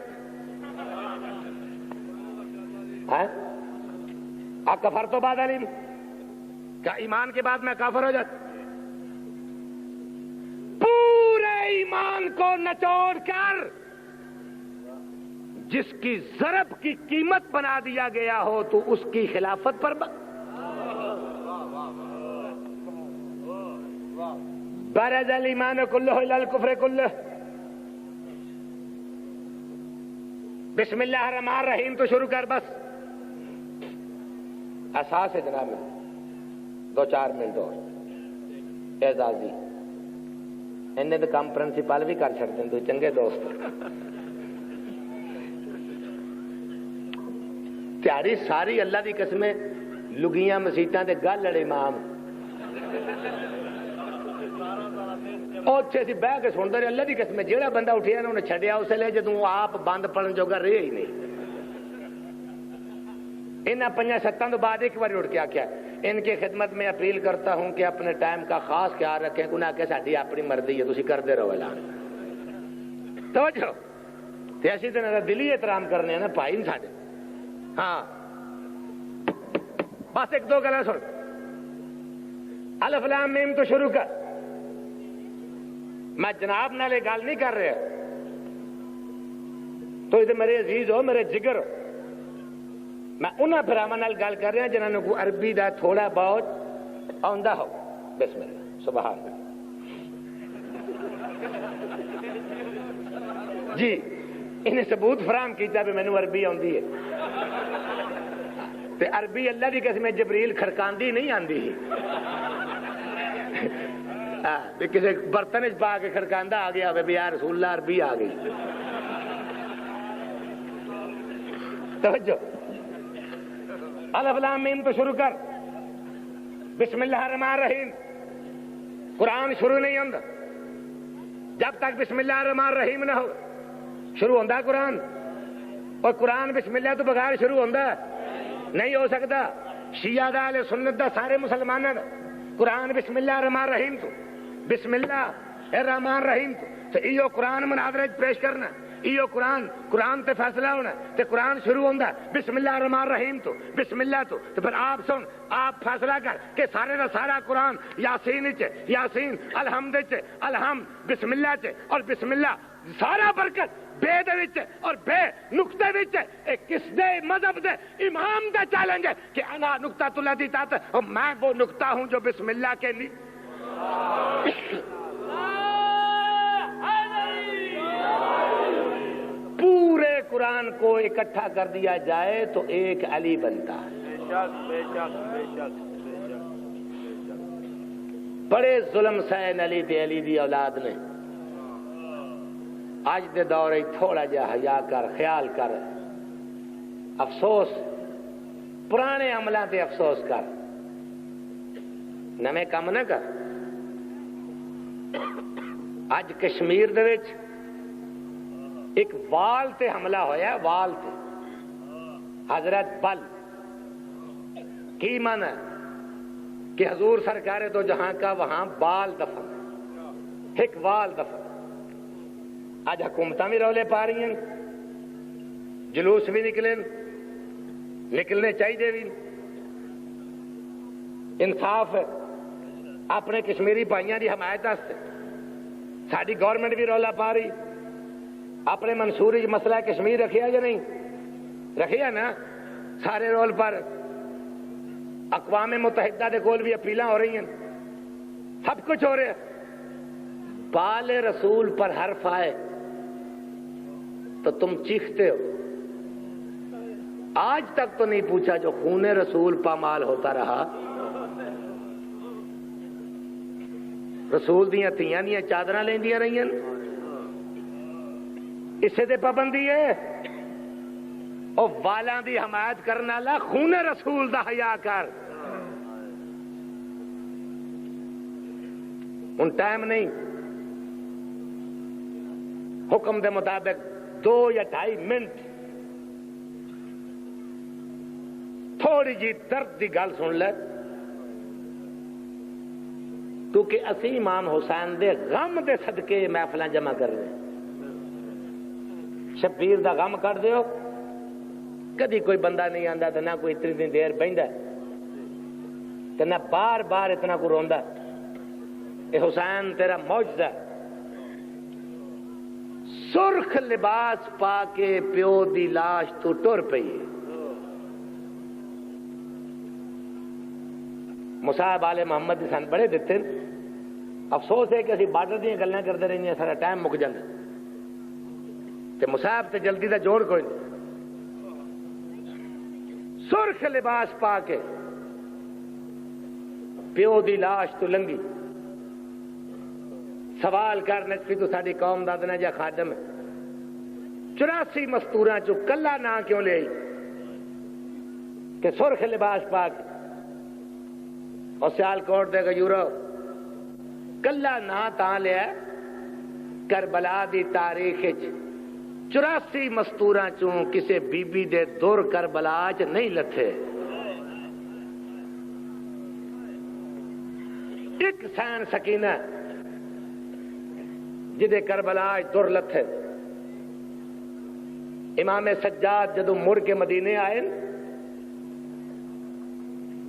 کفر تو بعد علیم، کیا ایمان کے بعد میں کافر ہو جاتا؟ پورے ایمان کو نچوڑ کر جس کی ضرب کی قیمت بنا دیا گیا ہو تو اس کی خلافت پر برز الایمان کلہ الی الکفر کلہ۔ بسم اللہ الرحمن الرحیم تو شروع کر، بس احساس ہے جناب، 2-4 منٹ اور اعزازی انہیں تو کام پرنسپل بھی کر چھڑتے ہیں، تو چنگے دوست تیاری ساری اللہ دی قسمیں لگیاں مسیتاں تے گل لڑے امام اچھے سی بہ کے سنتے رہے اللہ دی قسمیں، جہاں بندہ اٹھیا نا انہیں چھڈیا اس لیے جدوں آپ بند پڑھن جوگا رہے ہی نہیں۔ انہیں 5-7 تو بعد ایک بار اٹھ کے آخیا ان کی خدمت میں اپیل کرتا ہوں کہ اپنے ٹائم کا خاص خیال رکھیں، انہیں آخیا ساری اپنی مرضی ہے، تسی کرتے رہو اعلان۔ توجہ تے اسی تے دلی احترام کرنے ہیں نا بھائی ساڈے۔ ہاں بس 1-2 گلاں سن، الف لام میم تو شروع کر۔ میں جناب نالے گل نہیں کر رہا، تو یہ میرے عزیز ہو، میرے جگر ہو، میں انہاں بھراواں نال گل کر رہا جنہاں کو عربی دا تھوڑا بہت آندا ہو۔ بسم اللہ، سبحان اللہ جی، انہیں ثبوت فراہم کیتا بھی مینوں عربی آندی ہے، تے عربی اللہ دی قسم جبریل کھڑکاندی نہیں آندی کسی برتن پا کے کھڑکاندہ آ گیا ہوئے بھی یا رسول اللہ عربی آ گئی۔ توجہ، الف لام میم تو شروع کر، بسم اللہ الرحمن الرحیم۔ قرآن شروع نہیں ہوتا جب تک بسم اللہ الرحمن الرحیم نہ ہو۔ شروع ہوتا قرآن، اور قرآن بسم اللہ تو بغیر شروع ہوتا نہیں ہو سکتا۔ شیعہ دا اہل سنت دا سارے مسلمانوں دا قرآن بسم اللہ الرحمن الرحیم تو، بسم اللہ الرحمن الرحیم تو ایو قرآن مناظرے پیش کرنا، ایو قرآن تے فیصلہ ہونا، تے قرآن شروع ہوتا بسم اللہ الرحمن الرحیم تو، بسم اللہ تو پھر آپ سن، آپ فیصلہ کر کہ سارے دا سارا قرآن یاسین الحمد الحمد بسم اللہ اور بسم اللہ سارا برکت بے دے وچ اور بے نقطے وچ کس دے مذہب دے امام دا چیلنج ہے کہ انا نقطۃ الذی تحت، اور میں وہ نقطہ ہوں جو بسم اللہ کے لیے۔ پورے قرآن کو اکٹھا کر دیا جائے تو ایک علی بنتا ہے۔ بڑے ظلم سہن علی تے علی دی اولاد نے۔ اج دے دور تھوڑا جا حیا کر، خیال کر، افسوس پرانے عملاں تے افسوس کر، نویں کام نہ کر۔ اج کشمیر دے وچ ایک وال تے حملہ ہویا، وال تے حضرت بل کی معنی ہے کہ حضور سرکار دو جہاں کا وہاں بال دفن، ایک وال دفن۔ آج حکومتاں بھی رولے پا رہی ہیں، جلوس بھی نکلنے چاہیے بھی، انصاف اپنے کشمیری بھائیاں دی حمایت واسطے ساری گورنمنٹ بھی رولا پا رہی، اپنے منصوری مسئلہ کشمیر رکھیا یا نہیں رکھیا نا؟ سارے رول پر اقوام متحدہ دے کول بھی اپیلاں ہو رہی ہیں، سب کچھ ہو رہا ہے۔ بال رسول پر حرف آئے تو تم چیختے ہو۔ آج تک تو نہیں پوچھا جو خون رسول پامال ہوتا رہا، رسول دیاں تیاں دیاں چادراں لیندیاں رہی ہیں، اسے دے پابندی ہے؟ او والاں دی حمایت کرنا لا خون رسول دا حیا کر۔ ان ٹائم نہیں، حکم دے مطابق 2 یا 2.5 منٹ تھوڑی جی درد دی گل سن لے، کیونکہ اسی امام حسین دے غم دے صدقے محفلاں جمع کر رہے ہیں۔ شبیر دا غم کر دیو، کدی کوئی بندہ نہیں آندا تے نہ کوئی اتنی دیر بہندا تے نہ بار بار اتنا کو روندا۔ اے حسین تیرا معجزہ، سرخ لباس پا کے پیو دی لاش تو ٹر پئی۔ مصعب آل محمد سن بڑے دیتے، افسوس ہے کہ اسی بارڈر دیا گلاں کرتے رہی ہیں، سارا ٹائم مک جاتا تے مصعب تے جلدی دا جوڑ کوئی نہیں۔ سرخ لباس پا کے پیو دی لاش تو لنگی، سوال کرنے سی تو ساری قوم دا دنا جا خادم ہے، 84 مستوراں چو کلا نہ کیوں لے آئی کہ سرخ لباس پا کے؟ اور سیالکوٹ دے غیورو کلا نہ تاں لیا کربلا دی تاریخ 84 مستوراں چوں کسے بی بی دے دور کربلا چ نہیں لتھے۔ ایک سین سکینہ جدے کربلا دور لتھے۔ امام سجاد جدو مڑ کے مدینے آئے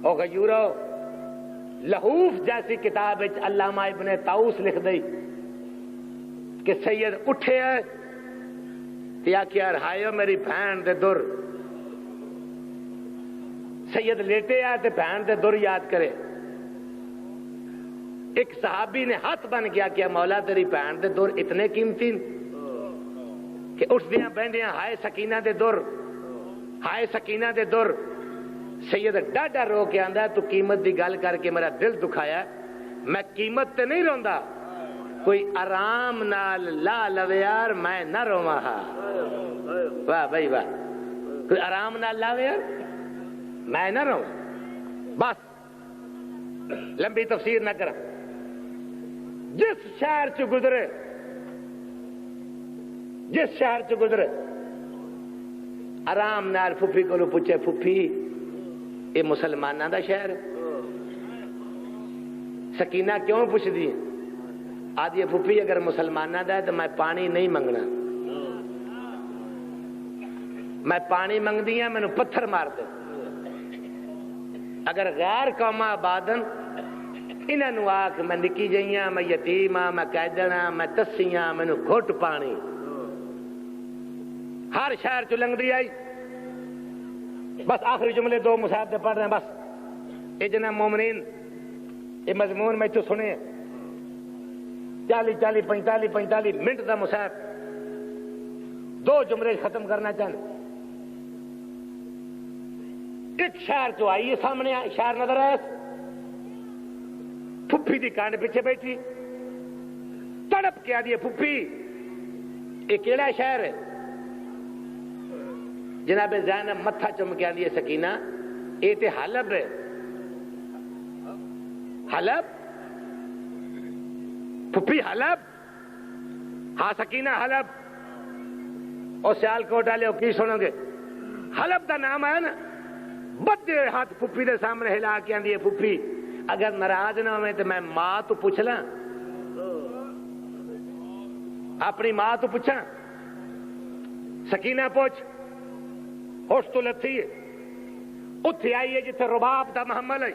اور غیورو لہوف جیسی کتاب علامہ ابن طاؤس لکھ دی کہ سید اٹھے ہے کیا رہایو میری بہن دے در، سید لیٹے ہے تے بہن دے در یاد کرے۔ ایک صحابی نے ہاتھ بن گیا کیا مولا تیری بہن دے در اتنے قیمتی کہ اٹھ دیاں بہندیاں ہائے سکینہ دے در، ہائے سکینہ دے در۔ سید ڈاڈا رو کے آندا تو قیمت دی گل کر کے میرا دل دکھایا، میں قیمت تے نہیں روندا، کوئی آرام نال لا لوے یار میں نہ رواں ہاں۔ واہ بھائی واہ، کوئی آرام نال لاوے یار میں نہ رواں۔ بس لمبی تفسیر نہ کرا، جس شہر چ گزرے، جس شہر چ گزرے آرام نال پھپھی کو پوچھے پھپھی یہ مسلمانہ دا شہر ہے؟ سکینہ کیوں پوچھ دی؟ آدھی پھپھی اگر مسلمانہ دا ہے تو میں پانی نہیں منگنا، میں پانی منگ دیا میں نے پتھر مار دے۔ اگر غیر قوم آبادن انہاں نو آکھ میں نکی جائیاں، میں یتیم ہاں، میں قیدنا، میں تسیاں، میں نے گھٹ پانی۔ ہر شہر چ لنگ دی آئی۔ بس آخری جملے 2 مصعب دے پڑھ رہے ہیں، بس اے جناب مومنین یہ مضمون میں تو سنے 45 منٹ دا مصعب 2 جملے ختم کرنا چاہتے۔ ایک شہر جو آئی ہے سامنے شہر نظر آیا، پھپھی دی کانڈ پیچھے بیٹھی تڑپ کے آدھی پھپھی یہ کیڑا شہر ہے؟ جناب زینب متھا چم کے آدھی سکینہ یہ تے حلب ہے۔ حلب؟ پھپھی حلب؟ ہاں سکینہ حلب۔ اور سیالکوٹ والے کی سنو گے حلب دا نام آیا نا، بدے ہاتھ پھپھی دے سامنے ہلا کے آدھی پھپھی اگر ناراض نہ ہوئے تو میں ماں تو پوچھ لاں، اپنی ماں تو پوچھاں۔ سکینہ پوچھ، ہوش تو لتھی ہے، اتھے آئی ہے جتھے رباب دا محمل ہے،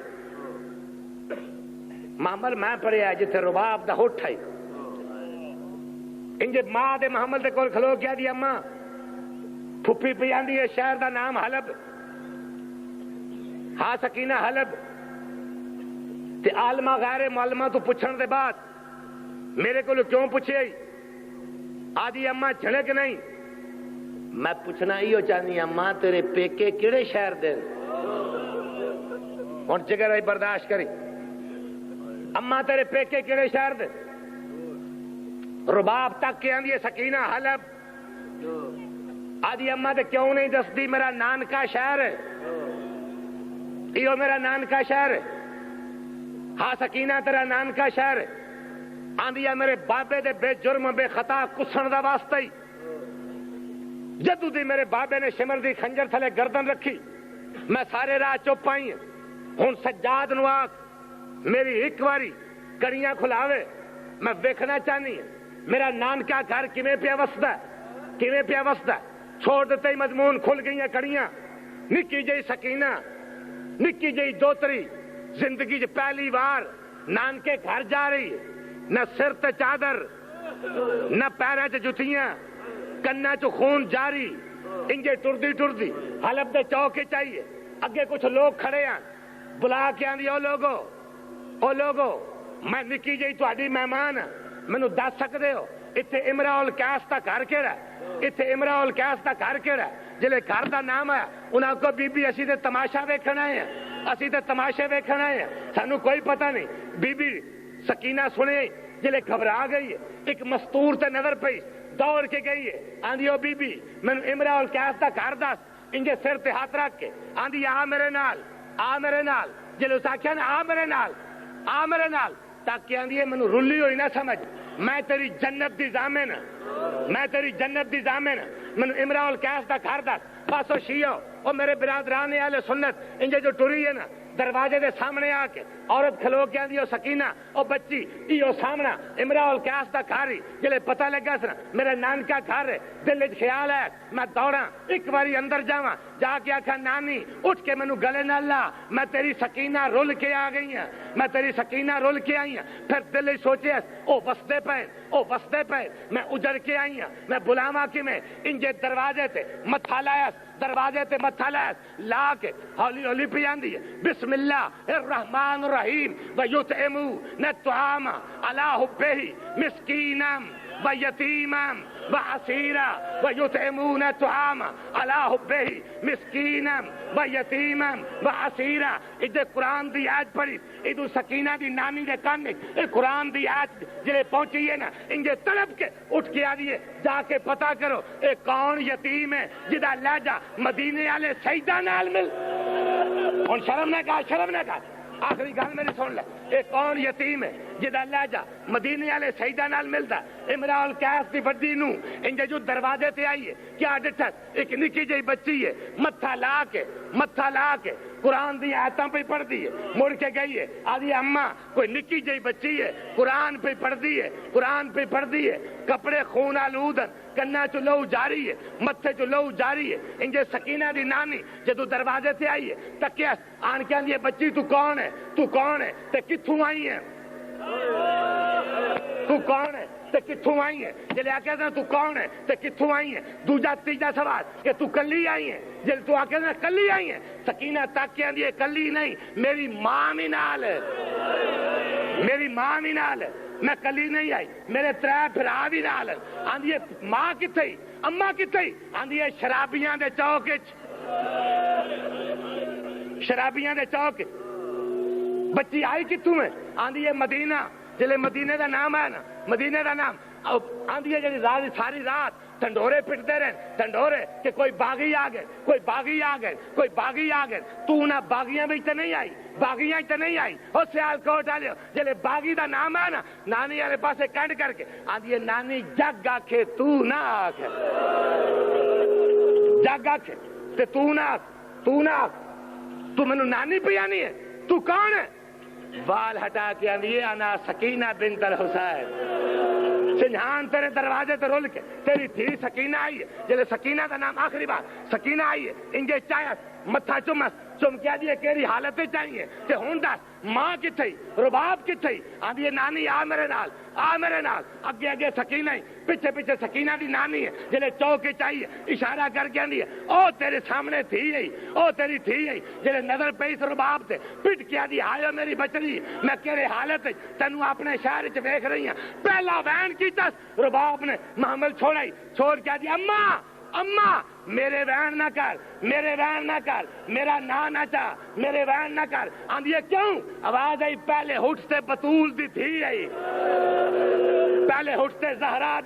محمل میں پڑھیا ہے جتھے رباب دا ہوٹھ ہے۔ انجے ماں دے محمد دے کول کھلو کیا دی اماں پھپھی پی آندی ہے شہر دا نام حلب، ہاں سکینہ حلب تے عالمہ غیر معلمہ تو پوچھن دے بعد میرے کو کیوں پوچھے آدھی اماں جھڑک نہیں، میں پوچھنا ہی ہو چاہنی اماں تیرے پیکے کیڑے شہر دے ہن جگر ہے برداشت کری، اماں تیرے پیکے کیڑے شہر دے؟ رباب تک کے آندھی ہے سکینہ حلب، آدھی اماں تے کیوں نہیں دسدی میرا نانکا شہر ہے، ایو میرا نانکا شہر ہے، ہاں سکینہ تیرا نانکا شہر ہے، آندھی ہے میرے بابے دے بے جرم بے خطا کسن دا واسطہ ہی جدو دی میرے بابے نے شمر دی خنجر تھلے گردن رکھی میں سارے راہ چپ آئی ہوں سجاد نو آکھ میری ایک واری کڑیاں کھلاوے میں ویکھنا چاہنی ہے میرا نانکا گھر کیویں پیا وسدا ہے، کیویں پیا وسدا ہے، چھوڑ دیتے ہی مضمون کھل گئیاں کڑیاں، نکی جئی سکینہ نکی جئی دوتری زندگی چ پہلی بار نانکے گھر جا رہی ہے، نہ سر تے چادر نہ پیراں چ جتیاں کنا چ خون جاری، انجے ٹردی ٹردی حلب دے چوک چاہیے اگے کچھ لوگ کھڑے ہیں بلا کے آندی او لوگو میں نکی جئی تہاڈی مہمان ہاں مینوں دس سکدے ہو اتنے امراء القیس دا گھر کیڑا ہے، اتنے امراء القیس دا گھر کیڑا ہے؟ جلے گھر دا نام ہے انہاں کو بی بی اسی تے تماشا ویکھن آئے ہیں، اسی تے تماشے ویکھن آئے ہیں، سانوں کوئی پتہ نہیں۔ بی بی سکینہ سنے جلے گھبرا گئی ہے ایک مستور تے نظر پئی دوڑ کے گئی ہے آندھی او بی بی مینوں امراء القیس دا گھر دس، انجے سر تے ہاتھ رکھ کے آندھی آ میرے نال جلے اس آکھیا نا آ میرے نال تاکہ آندھی ہے مینوں رلی ہوئی نہ سمجھ میں تیری جنت دی ضامن مینوں امراء القیس دا گھر دس پاسو شیعو او میرے برادران اہل سنت انجے جو ٹری ہے نا دروازے دے سامنے آ کے عورت کھلو کے آندھی او سکینہ او بچی ایو سامنا امراء القیس دا گھر ہی جلے پتہ لگا سنا میرا نانکا گھر ہے دل وچ خیال ہے میں دوڑاں ایک باری اندر جاواں جا کے آکھاں نانی اٹھ کے مینوں گلے نال لا میں تیری سکینہ رول کے آ گئی ہاں پھر دل وچ سوچیا او وسدے پے میں اجڑ کے آئی ہاں میں بلاواں کیویں انجے دروازے تے متھا لایا لا کے ہولی ہولی پی آندی ہے بسم اللہ الرحمن الرحیم ویطعمون الطعام علی حبہ مسکینا ویتیما واسیرا ویطعمون الطعام علی حبہ مسکینا ویتیما واسیرا ادھر قرآن دی آیت پڑھی ادھر سکینہ دی نانی دے کان قرآن دی آیت جلے پہنچی ہے نا انجے تڑپ کے اٹھ کے آدھی ہے جا کے پتا کرو اے کون یتیم ہے جدا لہجہ مدینے والے سیدہ نال مل ہن شرم نہ کر آخری گل میری سن لے اے کون یتیم ہے جدا لہجہ مدینے والے سیدہ نال ملدا امراء القیس دی وڈی نو انجے جو دروازے تے آئی ہے کیا ڈٹھس ایک نکی جئی بچی ہے متھا لا کے قرآن دی آیتاں پہ پڑھتی ہے مڑ کے گئی ہے آدھی اماں کوئی نکی جئی بچی ہے قرآن پہ پڑھتی ہے کپڑے خون آلودن کنا چ لہو جاری ہے متھے چ لہو جاری ہے انجے سکینہ دی نانی جدو دروازے تے آئی ہے تکیا آن کے آندی ہے بچی تو کون ہے تے کتھوں آئی ہے تے کتھوں آئی ہے جلے آ کے تو کون ہے تے کتھوں آئی ہے دوجا تیجا سوال کہ تو کلی آئی ہے جلے تو آ کے کلی آئی ہے سکینہ تک کے آندی ہے کلی نہیں میری ماں بھی نال ہے میں کلی نہیں آئی میرے ترے بھرا بھی نال آندی ہے ماں کتھے اماں کتھے آندی ہے شرابیاں دے چوک بچی آئی کتھوں ہے آندی ہے مدینہ جلے مدینے دا نام ہے نا آندھی ہے جی ساری رات ٹنڈورے پٹتے رہے کہ کوئی باغی آ گئے تو نہ باغیاں بھی نہیں آئی اور سیال کوٹ والے جلے باغی دا نام ہے نا نانی والے پاسے کنڈ کر کے آندھی ہے نانی جگ آکھے تو نہ آکھے جگ آکھے تے تو نہ آکھ تو مینوں نانی پہ آنی ہے تو کون ہے وال ہٹا کے آندھی ہے انا سکینہ بنت الحسین سنجھان تیرے دروازے تے رول کے تیری دھی سکینہ آئی ہے جلے سکینہ دا نام آخری بار سکینہ آئی ہے انجے چایا متھا چمس تم کیا دیے کیری حالت چاہیے تے ہن دس ماں کتھے رباب کتھے آندی نانی آ میرے نال آ میرے نال اگے اگے سکینہ ہی پیچھے پیچھے سکینہ دی نانی ہے جلے چوک چاہیے اشارہ کر کے آندی ہے او تیرے سامنے تھی ہے او تیری تھی ہے جلے نظر پئی رباب تے پٹ کیا دی آئیو میری بچڑی میں کیرے حالت تینوں اپنے شہر چ ویکھ رہی ہوں پہلا وین کیتا رباب نے محمل چھوڑائی چھوڑ کیا دی اماں اماں میرے وین نہ کر میرے وین نہ کر میرا نا نہ چاہ میرے وین نہ کر آندھی ہے کیوں آواز آئی پہلے ہٹتے بطول دی تھی آئی پہلے ہٹتے زہرا